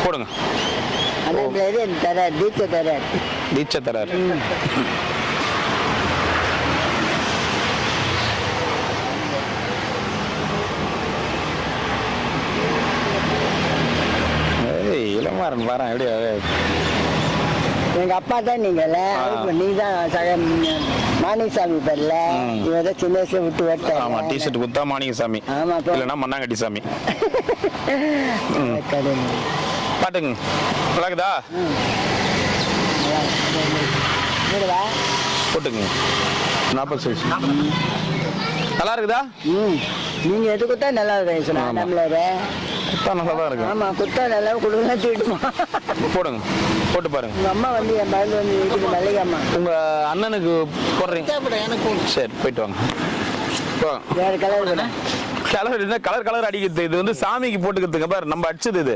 போடுங்க. தீட்சை தரார். இளமாறன் வரேன் எப்படியா? எங்க அப்பா தான் நீங்கல்ல, நீ தான் மாணிசாமி பேர்ல இவதான் சின்ன வயசுல விட்டு வரட்ட. ஆமா, டிஷர்ட் குத்தா மாணிகசாமி, இல்லைன்னா மண்ணாங்கட்டி சாமி. பாட்டுங்க நல்லாக்குதா? போட்டுங்க. 40 சைஸ் நல்லா இருக்குதா? நீங்க எது குத்தா நல்லா இருக்கு. குத்தா நல்லா தான் இருக்கு. ஆமா, குத்தா நல்லா கொடுக்கலாம் தீட்டுமா. போடுங்க, போட்டு பாருங்க. உங்க அம்மா வந்து என் மருந்து வந்து வீட்டுக்கு மல்லிகை அம்மா. உங்க அண்ணனுக்கு போடுறீங்க? சரி, போயிட்டு வாங்க. வேற கலர் கலர் கலர் கலர் அடிக்கிறது. இது வந்து சாமிக்கு போட்டுக்கிறதுக்கு பாரு, நம்ம அடிச்சது இது.